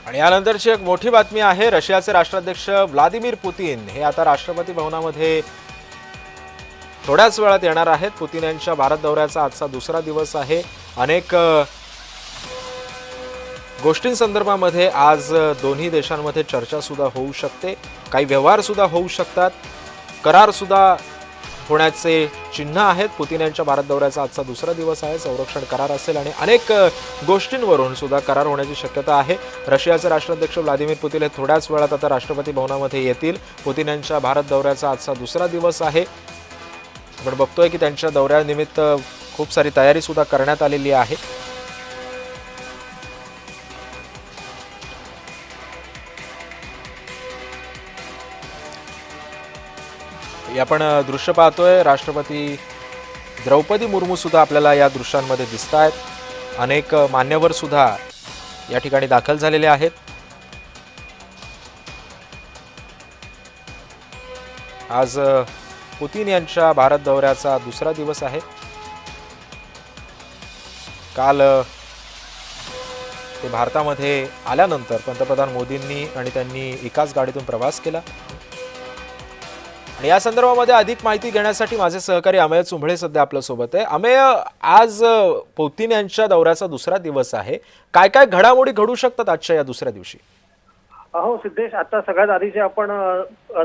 आणि यानंतरची एक मोठी बातमी आहे। रशियाचे राष्ट्राध्यक्ष व्लादिमीर पुतिन हे आता राष्ट्रपती भवनामध्ये थोड्याच वेळात येणार आहेत। पुतिन यांच्या भारत दौऱ्याचा आजचा दुसरा दिवस आहे। अनेक गोष्टींसंदर्भामध्ये आज दोन्ही देशांमध्ये चर्चा सुद्धा होऊ शकते, काही व्यवहार सुद्धा होऊ शकतात, करार सुद्धा होण्याचे चिन्ह आहेत। पुतिन यांच्या भारत दौऱ्याचा आजचा दुसरा दिवस आहे। संरक्षण करार असेल आणि अनेक गोष्टींवरून सुद्धा करार होण्याची शक्यता आहे। रशियाचे राष्ट्राध्यक्ष व्लादिमीर पुतिन हे थोड्याच वेळात आता राष्ट्रपती भवनामध्ये येतील। पुतिन यांच्या भारत दौऱ्याचा आजचा दुसरा दिवस आहे। आपण बघतोय की त्यांच्या दौऱ्यानिमित्त खूप सारी तयारी सुद्धा करण्यात आलेली आहे। आपण दृश्य पाहतोय, राष्ट्रपती द्रौपदी मुर्मू सुद्धा आपल्याला या दृश्यांमध्ये दिसतायत। अनेक मान्यवर सुद्धा या ठिकाणी दाखल झालेले आहेत। आज पुतिन यांच्या भारत दौऱ्याचा दुसरा दिवस आहे। काल ते भारतामध्ये आल्यानंतर पंतप्रधान मोदींनी आणि त्यांनी एकाच गाडीतून प्रवास केला। आणि या संदर्भामध्ये अधिक माहिती घेण्यासाठी माझे सहकारी अमेय चुंबळे सध्या आपल्या सोबत आहे। अमेय, आज पुतिन यांच्या दौऱ्याचा दुसरा दिवस आहे, काय काय घडामोडी घडू शकतात आजच्या या दुसऱ्या दिवशी? हो सिद्धेश, आता सगळ्यात आधी जे आपण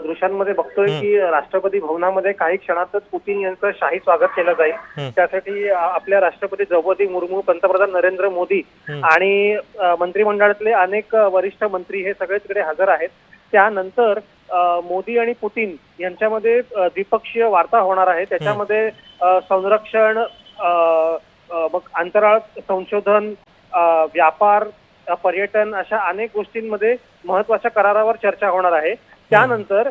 दृश्यांमध्ये बघतोय की राष्ट्रपती भवनामध्ये काही क्षणातच पुतिन यांचं शाही स्वागत केलं जाईल। त्यासाठी आपल्या राष्ट्रपती द्रौपदी मुर्मू, पंतप्रधान नरेंद्र मोदी आणि मंत्रिमंडळातले अनेक वरिष्ठ मंत्री हे सगळे तिकडे हजर आहेत। त्यानंतर मोदी आणि पुतिन यांच्यामध्ये द्विपक्षीय वार्ता होणार आहे। त्याच्यामध्ये संरक्षण, मग अंतराळ संशोधन, व्यापार, पर्यटन अशा अनेक गोष्टींमध्ये महत्वाच्या करारावर चर्चा होणार आहे। त्यानंतर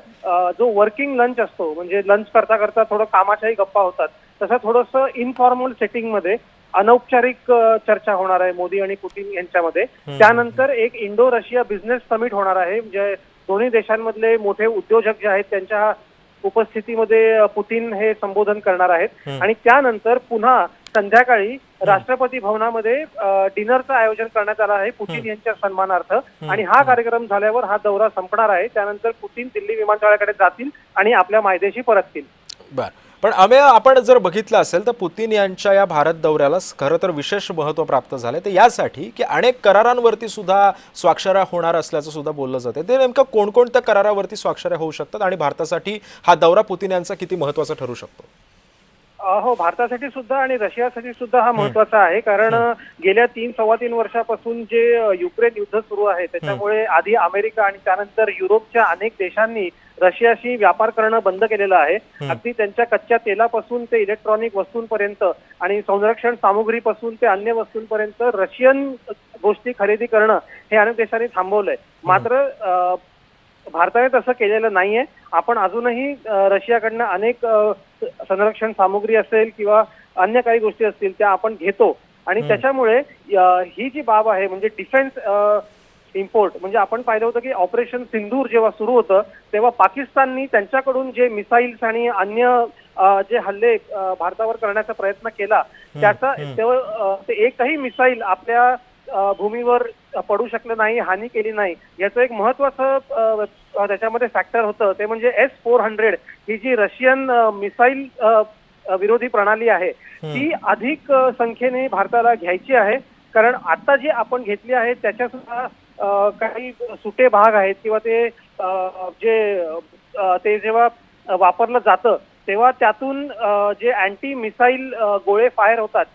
जो वर्किंग लंच असतो, म्हणजे लंच करता करता थोडं कामाच्याही गप्पा होतात, तसं थोडंसं इनफॉर्मल सेटिंग मध्ये अनौपचारिक चर्चा होणार आहे मोदी आणि पुतिन यांच्यामध्ये। त्यानंतर एक इंडो रशिया बिझनेस समिट होणार आहे, म्हणजे दोन्ही देशांमधले मोठे उद्योजक जे आहेत त्यांच्या उपस्थितीमध्ये पुतिन हे संबोधन करणार आहेत। आणि त्यानंतर पुन्हा संध्याकाळी राष्ट्रपती भवनामध्ये डिनरचं आयोजन करण्यात आलं आहे पुतिन यांच्या सन्मानार्थ। आणि हा कार्यक्रम झाल्यावर हा दौरा संपणार आहे। त्यानंतर पुतिन दिल्ली विमानतळाकडे जातील आणि आपल्या मायदेशी परततील। बर, पण अमेय, आपण जर बघितलं असेल तर पुतिन यांच्या या भारत दौऱ्याला खरं तर विशेष महत्त्व प्राप्त झाले ते यासाठी की अनेक करारांवरती सुद्धा स्वाक्षऱ्या होणार असल्याचं सुद्धा बोललं जाते। ते नेमकं कोणकोणत्या करारावरती स्वाक्षऱ्या होऊ शकतात आणि भारतासाठी हा दौरा पुतिन यांचा किती महत्त्वाचा ठरू शकतो? हो, भारतासाठी सुद्धा आणि रशियासाठी सुद्धा हा महत्वाचा आहे, कारण गेल्या 3-3.25 वर्षापासून जे युक्रेन युद्ध सुरू आहे त्याच्यामुळे आधी अमेरिका आणि त्यानंतर युरोपच्या अनेक देशांनी रशियाशी व्यापार करणं बंद केलेलं आहे। अगदी त्यांच्या कच्च्या तेलापासून ते इलेक्ट्रॉनिक वस्तूंपर्यंत आणि संरक्षण सामुग्रीपासून ते अन्य वस्तूंपर्यंत रशियन गोष्टी खरेदी करणं हे अनेक देशांनी थांबवलंय। मात्र भारताने तसं केलेलं नाहीये। आपण अजूनही रशियाकडनं अनेक संरक्षण सामुग्री असेल किंवा अन्य काही गोष्टी असतील त्या आपण घेतो। आणि त्याच्यामुळे ही जी बाब आहे, म्हणजे डिफेन्स इम्पोर्ट, म्हणजे आपण पाहिलं होतं की ऑपरेशन सिंदूर जेव्हा सुरू होतं तेव्हा पाकिस्ताननी त्यांच्याकडून जे मिसाईल्स आणि अन्य जे हल्ले भारतावर करण्याचा प्रयत्न केला त्याचा ते एकही मिसाईल आपल्या भूमीवर पडू शकलं नाही, हानी केली नाही। याचं एक महत्वाचं त्याच्यामध्ये फॅक्टर होतं ते म्हणजे S-400 ही जी रशियन मिसाईल विरोधी प्रणाली आहे ती अधिक संख्येने भारताला घ्यायची आहे। कारण आता जी आपण घेतली आहे त्याच्या सुद्धा काही सुटे भाग आहेत किंवा ते जेव्हा वापरलं जातं तेव्हा त्यातून जे अँटी मिसाईल गोळे फायर होतात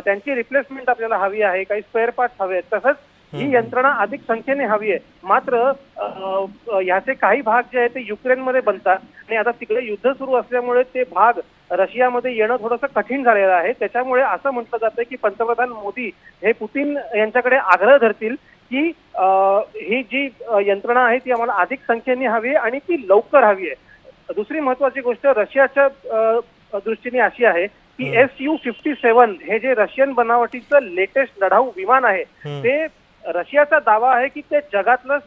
त्यांची रिप्लेसमेंट आपल्याला हवी आहे, काही स्पेअर पार्ट्स हवे आहेत। तसंच ही यंत्रणा अधिक संख्येने हवी आहे। मात्र ह्याचे काही भाग जे आहेत ते युक्रेनमध्ये बनतात आणि आता तिकडे युद्ध सुरू असल्यामुळे ते भाग रशियामध्ये येणं थोडंसं कठीण झालेलं आहे। त्याच्यामुळे असं म्हटलं जातं की पंतप्रधान मोदी हे पुतिन यांच्याकडे आग्रह धरतील की ही जी यंत्रणा आहे ती आम्हाला अधिक संख्येने हवी आहे आणि ती लवकर हवी आहे। दुसरी महत्वाची गोष्ट रशियाच्या दृष्टीने अशी आहे की Su-57 हे जे रशियन बनावटीचं लेटेस्ट लढाऊ विमान आहे ते रशियाचा दावा आहे की ते जगातलं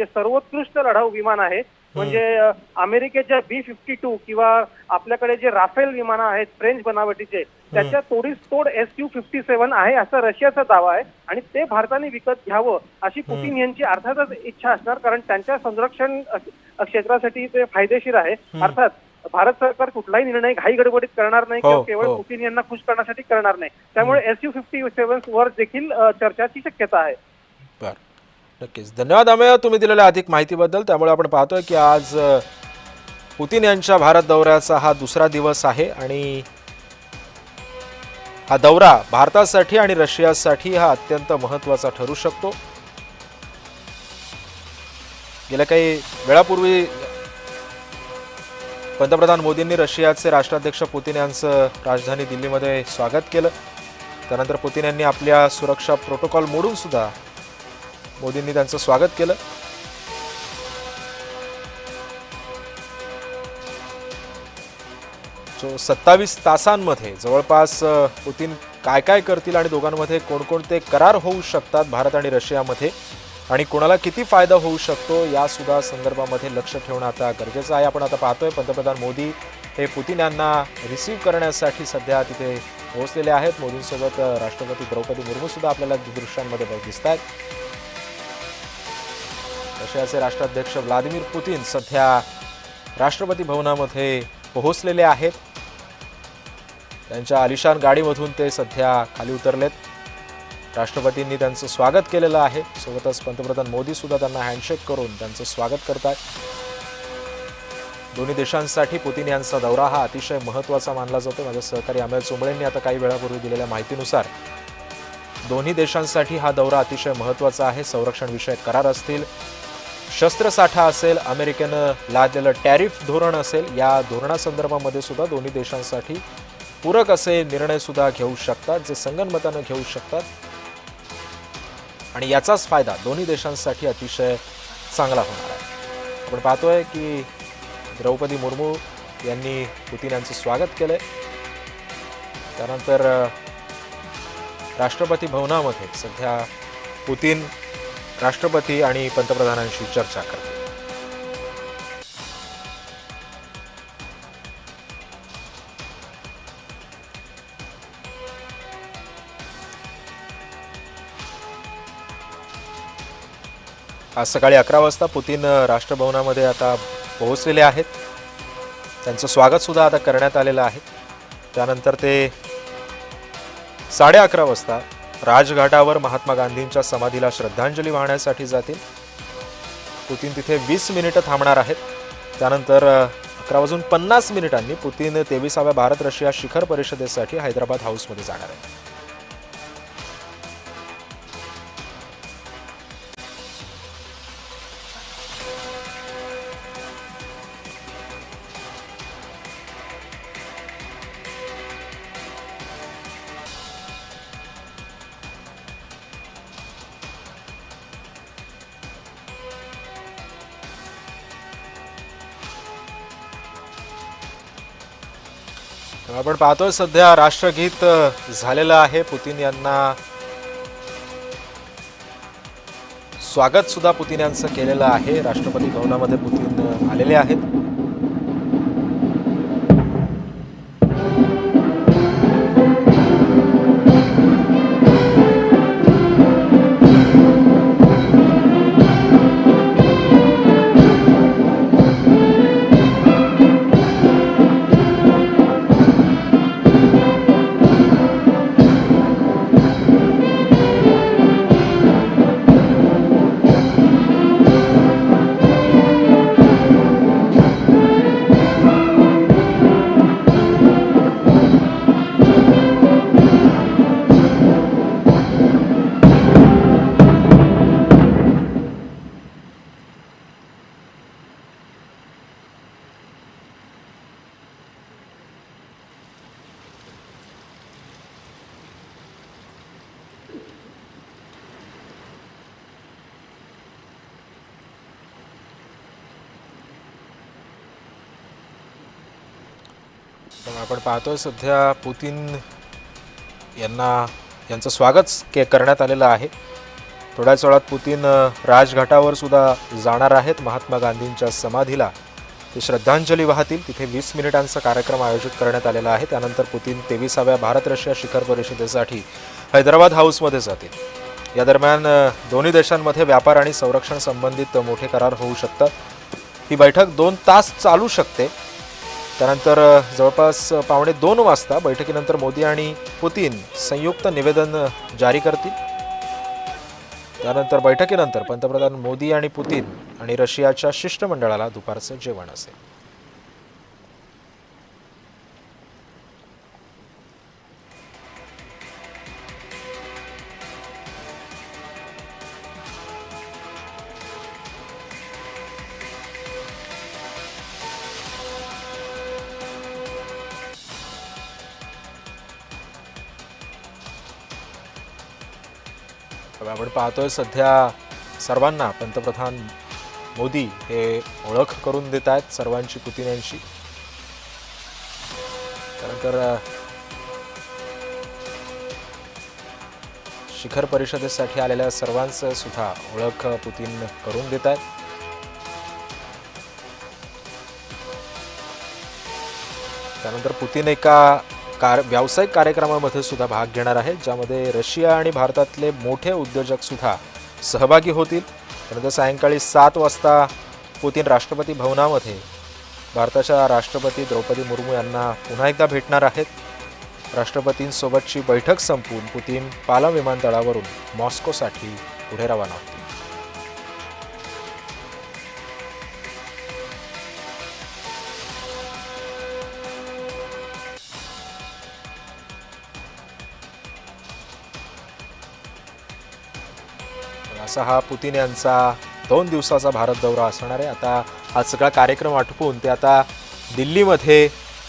सर्वोत्कृष्ट लढाऊ विमान आहे। म्हणजे अमेरिकेच्या B-52 किंवा आपल्याकडे जे राफेल विमानं आहेत फ्रेंच बनावटीचे त्याच्या तोडीस तोड Su-57 आहे असा रशियाचा दावा आहे आणि ते भारताने विकत घ्यावं अशी पुतीन यांची अर्थातच इच्छा असणार, कारण त्यांच्या संरक्षण क्षेत्रासाठी ते फायदेशीर आहे. अर्थात भारत सरकार कुठलाही निर्णय घाई गडबडीत करणार नाही किंवा केवळ पुतीन यांना खुश करण्यासाठी करणार नाही. त्यामुळे Su-57 वर देखील चर्चाची शक्यता आहे. बरं, नक्कीच. धन्यवाद अमेय तुम्ही दिलेल्या अधिक माहितीबद्दल. त्यामुळे आपण पाहतोय की आज पुतीन यांच्या भारत दौऱ्याचा हा दुसरा दिवस आहे आणि हा दौरा भारतासाठी आणि रशियासाठी हा अत्यंत महत्त्वाचा ठरू शकतो. गेल्या काही वेळापूर्वी पंतप्रधान मोदींनी रशियाचे राष्ट्राध्यक्ष पुतीन यांचं राजधानी दिल्लीमध्ये स्वागत केलं. त्यानंतर पुतीन यांनी आपल्या सुरक्षा प्रोटोकॉल मोडून सुद्धा मोदींनी त्यांचं स्वागत केलं. जो 27 तासांमध्ये जवळपास पुतीन काय काय करतील आणि दोघांमध्ये कोणकोणते करार होऊ शकतात भारत आणि रशियामध्ये आणि कोणाला किती फायदा होऊ शकतो या सुद्धा संदर्भामध्ये लक्ष ठेवणं आता गरजेचं आहे. आपण आता पाहतोय पंतप्रधान मोदी हे पुतीन यांना रिसीव्ह करण्यासाठी सध्या तिथे पोहोचलेले आहेत. मोदींसोबत राष्ट्रपती द्रौपदी मुर्मू सुद्धा आपल्याला दृश्यांमध्ये दिसत आहेत. रशियाचे राष्ट्राध्यक्ष व्लादिमीर पुतीन सध्या राष्ट्रपती भवनामध्ये पोहोचलेले आहेत. त्यांच्या आलिशान गाडीमधून ते सध्या खाली उतरलेत. राष्ट्रपतींनी त्यांचं स्वागत केलेलं आहे. सोबतच पंतप्रधान मोदी सुद्धा त्यांना हँडशेक करून त्यांचं स्वागत करतात. दोन्ही देशांसाठी पुतीन यांचा दौरा हा अतिशय महत्त्वाचा मानला जातो. माझे सहकारी अमेय चोंबळेंनी आता काही वेळापूर्वी दिलेल्या माहितीनुसार दोन्ही देशांसाठी हा दौरा अतिशय महत्त्वाचा आहे. संरक्षण विषयक करार असतील, शस्त्रसाठा असेल, अमेरिकेनं लादलेलं टॅरिफ धोरण असेल, या धोरणासंदर्भामध्ये सुद्धा दोन्ही देशांसाठी पूरक असे निर्णय सुद्धा घेऊ शकतात, जे संगनमतानं घेऊ शकतात आणि याचाच फायदा दोन्ही देशांसाठी अतिशय चांगला होणार आहे. आपण पाहतोय की द्रौपदी मुर्मू यांनी पुतीन यांचं स्वागत केलंय. त्यानंतर राष्ट्रपती भवनामध्ये सध्या पुतीन राष्ट्रपती आणि पंतप्रधानांशी चर्चा करते. आज सकाळी 11 वाजता पुतीन राष्ट्रभवनामध्ये आता पोहोचलेले आहेत. त्यांचं स्वागत सुद्धा आता करण्यात आलेलं आहे. त्यानंतर ते 11:30 वाजता राजघाटावर महात्मा गांधींच्या समाधीला श्रद्धांजली वाहण्यासाठी जातील. पुतीन तिथे 20 मिनिटं थांबणार आहेत. त्यानंतर 11:50 पुतीन 23व्या भारत रशिया शिखर परिषदेसाठी हैदराबाद हाऊसमध्ये जाणार आहेत. आपण पाहतोय सध्या राष्ट्रगीत झालेलं आहे. पुतीन यांना स्वागत सुद्धा पुतीन यांचं केलेलं आहे. राष्ट्रपती भवनामध्ये पुतीन आलेले आहेत. आपण पाहतोय सध्या पुतीन यांचं स्वागत करण्यात आलेलं आहे. थोड्याच वेळात पुतीन राजघाटावर सुद्धा जाणार आहेत. महात्मा गांधींच्या समाधीला ते श्रद्धांजली वाहतील. तिथे 20 मिनिटांचा कार्यक्रम आयोजित करण्यात आलेला आहे. त्यानंतर पुतीन 23व्या भारत रशिया शिखर परिषदेसाठी हैदराबाद हाऊसमध्ये जातील. या दरम्यान दोन्ही देशांमध्ये व्यापार आणि संरक्षण संबंधित मोठे करार होऊ शकतात. ही बैठक 2 तास चालू शकते. त्यानंतर जवळपास 1:15 वाजता बैठकीनंतर मोदी आणि पुतीन संयुक्त निवेदन जारी करतील. त्यानंतर बैठकीनंतर पंतप्रधान मोदी आणि पुतीन आणि रशियाच्या शिष्टमंडळाला दुपारचं जेवण असेल. आपण पाहतोय सध्या सर्वांना पंतप्रधान मोदी हे ओळख करून देत आहेत सर्वांची पुतीन यांची. त्यानंतर शिखर परिषदेसाठी आलेल्या सर्वांचं सुद्धा ओळख पुतीन करून देत आहेत. त्यानंतर पुतीन एका व्यावसायिक कार्यक्रमामध्ये सुद्धा भाग घेणार आहेत, ज्यामध्ये रशिया आणि भारतातले मोठे उद्योजक सुद्धा सहभागी होतील. त्यानंतर सायंकाळी 7 वाजता पुतीन राष्ट्रपती भवनामध्ये भारताच्या राष्ट्रपती द्रौपदी मुर्मू यांना पुन्हा एकदा भेटणार आहेत. राष्ट्रपतींसोबतची बैठक संपवून पुतीन पालम विमानतळावरून मॉस्कोसाठी पुढे रवाना होतील. असा हा पुतीन यांचा 2 दिवसाचा भारत दौरा असणार आहे. आता हा सगळा कार्यक्रम आटोपून ते आता दिल्लीमध्ये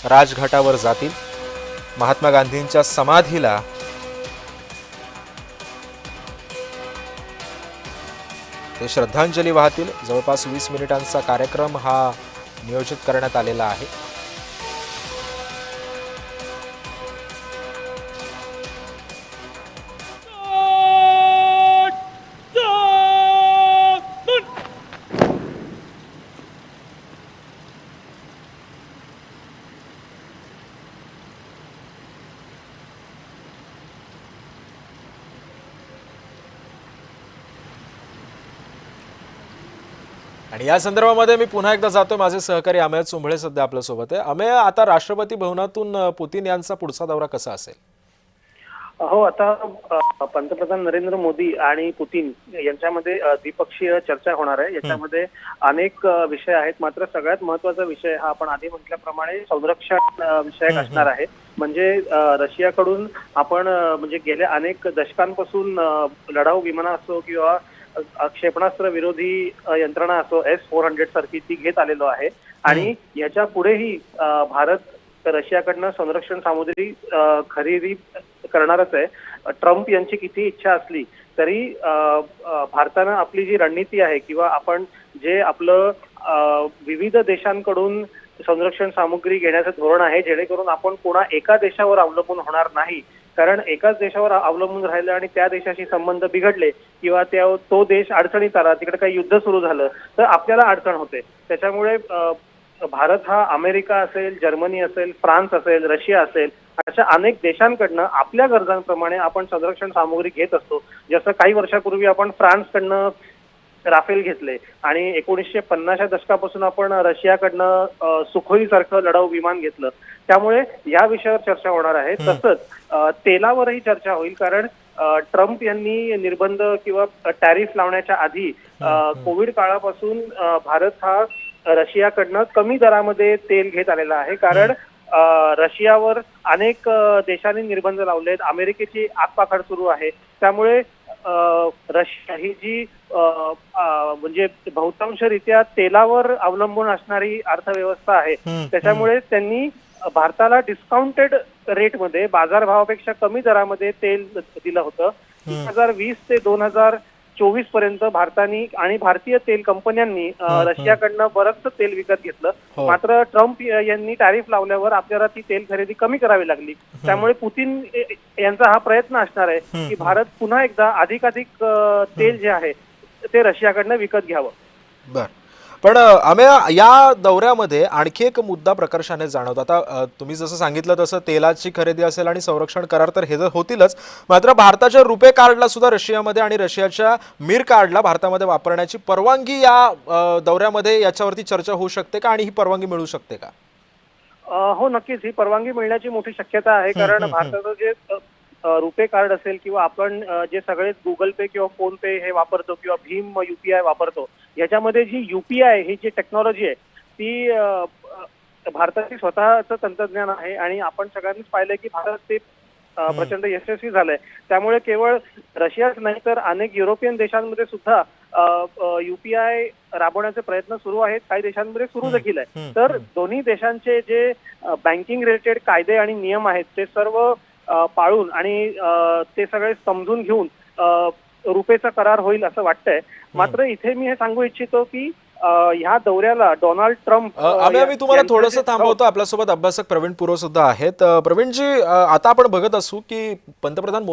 राजघाटावर जातील. महात्मा गांधींच्या समाधीला ते श्रद्धांजली वाहतील. जवळपास 20 मिनिटांचा कार्यक्रम हा नियोजित करण्यात आलेला आहे. आणि या संदर्भामध्ये मी पुन्हा एकदा जातोय. माझे सहकारी अमेय चुंबळे सध्या आपल्या सोबत आहे. अमेय, आता राष्ट्रपती भवनातून पुतीन यांचा पुढचा दौरा कसा असेल? हो, आता पंतप्रधान नरेंद्र मोदी आणि पुतीन यांच्यामध्ये द्विपक्षीय चर्चा होणार आहे. याच्यामध्ये अनेक विषय आहेत, मात्र सगळ्यात महत्त्वाचा विषय हा आपण आधी म्हटल्याप्रमाणे संरक्षण विषयक असणार आहे. म्हणजे रशियाकडून आपण म्हणजे गेल्या अनेक दशकांपासून लढाऊ विमानं असो किंवा क्षेपणास्त्र विरोधी यंत्रणा असो S-400 सारखी ती घेत आलेलो आहे. आणि याच्या पुढेही भारत रशियाकडनं संरक्षण सामुग्री खरेदी करणारच आहे. ट्रम्प यांची किती इच्छा असली तरी भारतानं आपली जी रणनीती आहे किंवा आपण जे आपलं विविध देशांकडून संरक्षण सामुग्री घेण्याचं धोरण आहे, जेणेकरून आपण कोणा एका देशावर अवलंबून होणार नाही. कारण एकाच देशावर अवलंबून राहिलं आणि त्या देशाशी संबंध बिघडले किंवा तो देश अडचणीत आला, तिकडे काही युद्ध सुरू झालं तर आपल्याला अडचण होते. त्याच्यामुळे भारत हा अमेरिका असेल, जर्मनी असेल, फ्रान्स असेल, रशिया असेल, अशा अनेक देशांकडनं आपल्या गरजांप्रमाणे आपण संरक्षण सामुग्री घेत असतो. जसं काही वर्षापूर्वी आपण फ्रान्सकडनं राफेल घेतले आणि 1950च्या दशकापासून आपण रशियाकडनं सुखोई सारखं लढाऊ विमान घेतलं. त्यामुळे या विषयावर चर्चा होणार आहे. तसंच तेलावरही चर्चा होईल, कारण ट्रम्प यांनी निर्बंध किंवा टॅरिफ लावण्याच्या आधी कोविड काळापासून भारत हा रशियाकडनं कमी दरामध्ये तेल घेत आलेला आहे. कारण रशियावर अनेक देशांनी निर्बंध लावलेत, अमेरिकेची आगपाखड सुरू आहे. त्यामुळे रशिया ही जी म्हणजे बहुतांशरित्या तेलावर अवलंबून असणारी अर्थव्यवस्था आहे, त्याच्यामुळे त्यांनी भारताला डिस्काउंटेड रेटमध्ये बाजारभावापेक्षा कमी दरामध्ये तेल दिलं होतं. 2020 ते 2024 पर्यंत भारतानी आणि भारतीय तेल कंपन्यांनी रशियाकडनं बरंचसं तेल विकत घेतलं. मात्र ट्रम्प यांनी टॅरिफ लावल्यावर आपल्याला ती तेल खरेदी कमी करावी लागली. त्यामुळे पुतीन यांचा हा प्रयत्न असणार आहे की भारत पुन्हा एकदा अधिकाधिक तेल जे आहे ते रशियाकडनं विकत घ्यावं. बर, पण आम्ही या दौऱ्यामध्ये आणखी एक मुद्दा प्रकर्षाने जाणवतो. आता तुम्ही जसं सांगितलं तसं तेलाची खरेदी असेल आणि संरक्षण करार तर हे होतीलच, मात्र भारताच्या रुपे कार्डला सुद्धा रशियामध्ये आणि रशियाच्या मिर कार्डला भारतामध्ये वापरण्याची परवानगी या दौऱ्यामध्ये याच्यावरती चर्चा होऊ शकते का आणि ही परवानगी मिळू शकते का? हो, नक्कीच ही परवानगी मिळण्याची मोठी शक्यता आहे. कारण भारताचं जे रुपे कार्ड असेल किंवा आपण जे सगळे गुगल पे किंवा फोन पे हे वापरतो किंवा भीम UPI वापरतो, याच्यामध्ये जी UPI ही जी टेक्नॉलॉजी आहे ती भारताची स्वतःचं तंत्रज्ञान आहे आणि आपण सगळ्यांनीच पाहिलंय की भारत ते प्रचंड यशस्वी झालंय. त्यामुळे केवळ रशियाच नाही तर अनेक युरोपियन देशांमध्ये सुद्धा UPI राबवण्याचे प्रयत्न सुरू आहेत. काही देशांमध्ये सुरू देखील आहे. तर दोन्ही देशांचे जे बँकिंग रिलेटेड कायदे आणि नियम आहेत ते सर्व पाळून आणि ते सगळे समजून घेऊन रुपेचा करार होईल असं वाटतंय. मात्र इथे मी हे सांगू इच्छितो की ह्या दौऱ्याला डोनाल्ड ट्रम्प आम्ही तुम्हाला थोडंसं थांबवतो. आपल्यासोबत अभ्यासक प्रवीण पुरो सुद्धा आहेत. प्रवीणजी, आता आपण बघत असू की पंतप्रधान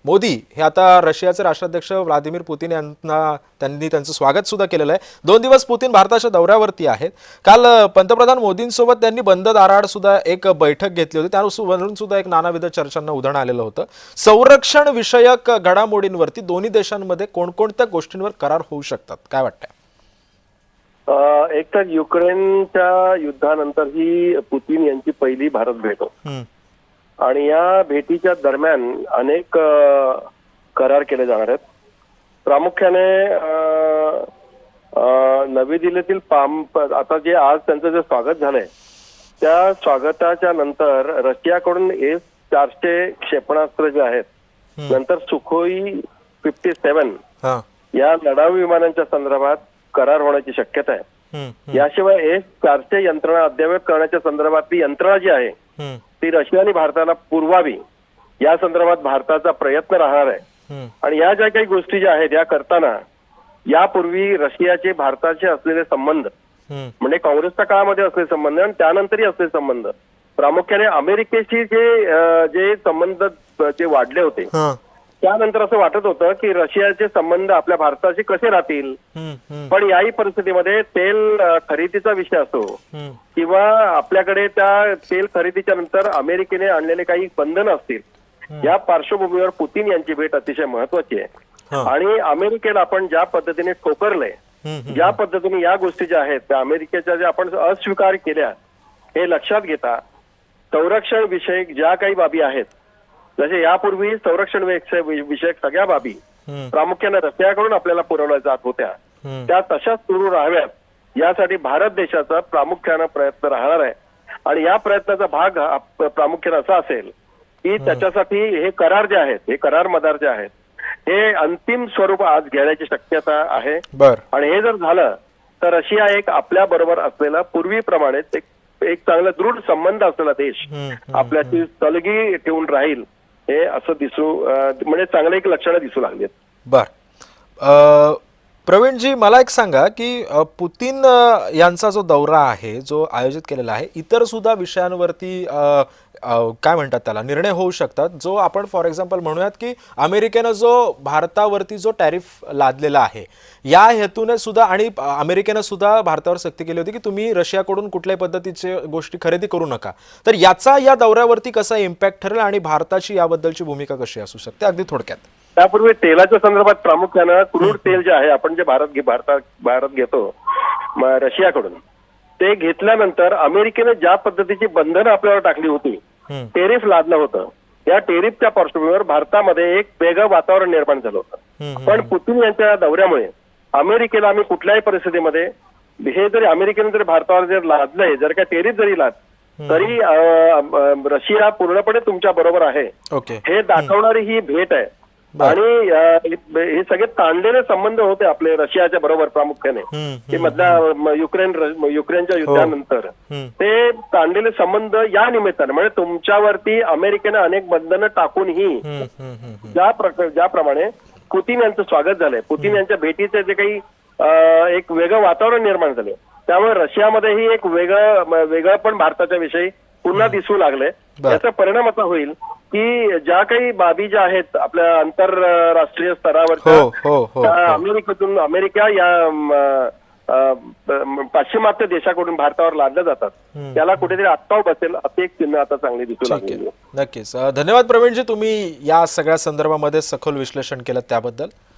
मोदी हे आता रशियाचे राष्ट्राध्यक्ष व्लादिमीर पुतीन यांना त्यांनी त्यांचं स्वागत सुद्धा केलेलं आहे. 2 दिवस पुतीन भारताच्या दौऱ्यावरती आहेत. काल पंतप्रधान मोदींसोबत त्यांनी बंद दाराआड सुद्धा एक बैठक घेतली होती. त्यावरून सुद्धा एक नानाविध चर्चांना उधाण आलेलं होतं. संरक्षण विषयक घडामोडींवरती दोन्ही देशांमध्ये कोणकोणत्या गोष्टींवर करार होऊ शकतात, काय वाटतंय? एक तर युक्रेनच्या युद्धानंतर ही पुतीन यांची पहिली भारत भेट होती आणि या भेटीच्या दरम्यान अनेक करार केले जाणार आहेत. प्रामुख्याने नवी दिल्लीतील आता जे आज त्यांचं जे स्वागत झालंय त्या स्वागताच्या नंतर रशियाकडून S-400 क्षेपणास्त्र जे आहेत, नंतर सुखोई 57 या लढाऊ विमानांच्या संदर्भात करार होण्याची शक्यता आहे. याशिवाय S-400 यंत्रणा अद्ययावत करण्याच्या संदर्भातली यंत्रणा जी आहे ती रशियाने भारताला पुरवावी या संदर्भात भारताचा प्रयत्न राहणार आहे. आणि या ज्या काही गोष्टी ज्या आहेत या करताना यापूर्वी रशियाचे भारताचे असलेले संबंध म्हणजे काँग्रेसच्या काळामध्ये असलेले संबंध आणि त्यानंतरही असलेले संबंध, प्रामुख्याने अमेरिकेशी जे संबंध जे वाढले होते त्यानंतर असं वाटत होतं की रशियाचे संबंध आपल्या भारताशी कसे राहतील. पण याही परिस्थितीमध्ये तेल खरेदीचा विषय असो किंवा आपल्याकडे त्या तेल खरेदीच्या नंतर अमेरिकेने आणलेले काही बंधनं असतील, या पार्श्वभूमीवर पुतीन यांची भेट अतिशय महत्वाची आहे. आणि अमेरिकेला आपण ज्या पद्धतीने ठोकरलंय, ज्या पद्धतीने या गोष्टी ज्या आहेत त्या अमेरिकेच्या ज्या आपण अस्वीकार केल्या, हे लक्षात घेता संरक्षण विषयक ज्या काही बाबी आहेत, जसे यापूर्वी संरक्षण विषयक सगळ्या बाबी प्रामुख्याने रशियाकडून आपल्याला पुरवल्या जात होत्या, त्या तशाच सुरू राहाव्यात यासाठी भारत देशाचा प्रामुख्याने प्रयत्न राहणार आहे. आणि या प्रयत्नाचा भाग प्रामुख्याने असा असेल की त्याच्यासाठी हे करार जे आहेत, हे करार मदार जे आहेत, हे अंतिम स्वरूप आज घेण्याची शक्यता आहे. आणि हे जर झालं तर रशिया एक आपल्या बरोबर असलेला पूर्वीप्रमाणेच एक चांगला दृढ संबंध असलेला देश आपल्याची सलगी ठेवून राहील, हे असं म्हणजे चांगले एक लक्षणं दिसू लागली. प्रवीणजी, मला एक सांगा की पुतीन यांचा जो दौरा आहे, जो आयोजित केलेला आहे, इतर सुद्धा विषयांवरती काय म्हणतात त्याला निर्णय होऊ शकतात, जो आपण फॉर एक्झाम्पल म्हणूयात की अमेरिकेनं जो भारतावरती जो टॅरिफ लादलेला आहे या हेतूने सुद्धा आणि अमेरिकेनं सुद्धा भारतावर सक्ती केली होती की तुम्ही रशियाकडून कुठल्याही पद्धतीचे गोष्टी खरेदी करू नका. तर याचा या दौऱ्यावरती कसा इम्पॅक्ट ठरेल आणि भारताची याबद्दलची भूमिका कशी असू शकते, अगदी थोडक्यात? त्यापूर्वी तेलाच्या संदर्भात प्रामुख्यानं क्रूड तेल जे आहे आपण जे भारत घेतो रशियाकडून, ते घेतल्यानंतर अमेरिकेने ज्या पद्धतीची बंधनं आपल्यावर टाकली होती, टेरिफ लादलं होतं, या टेरिफच्या पार्श्वभूमीवर भारतामध्ये एक वेगळं वातावरण निर्माण झालं होतं. पण पुतीन यांच्या दौऱ्यामुळे अमेरिकेला आम्ही कुठल्याही परिस्थितीमध्ये हे जरी अमेरिकेने जरी भारतावर जर लादलंय, जर का टेरिफ जरी तरी रशिया पूर्णपणे तुमच्या बरोबर आहे हे दाखवणारी ही भेट आहे. आणि हे सगळे ताणलेले संबंध होते आपले रशियाच्या बरोबर प्रामुख्याने की मधल्या युक्रेनच्या युद्धानंतर ते ताणलेले संबंध या निमित्ताने म्हणजे तुमच्यावरती अमेरिकेने अनेक बंधनं टाकूनही ज्याप्रमाणे पुतीन यांचं स्वागत झालंय, पुतीन यांच्या भेटीचे जे काही एक वेगळं वातावरण निर्माण झाले, त्यामुळे रशियामध्येही एक वेगळं पण भारताच्या विषयी पुन्हा दिसू लागलंय. याचा परिणाम असा होईल की ज्या काही बाबी ज्या आहेत आपल्या आंतरराष्ट्रीय स्तरावरच्या अमेरिका पाश्चिमात्य देशाकडून भारतावर लादल्या जातात त्याला कुठेतरी अटकाव बसेल असे एक चिन्ह आता चांगली दिसू लागले. नक्कीच. धन्यवाद प्रवीणजी, तुम्ही या सगळ्या संदर्भामध्ये सखोल विश्लेषण केलं त्याबद्दल.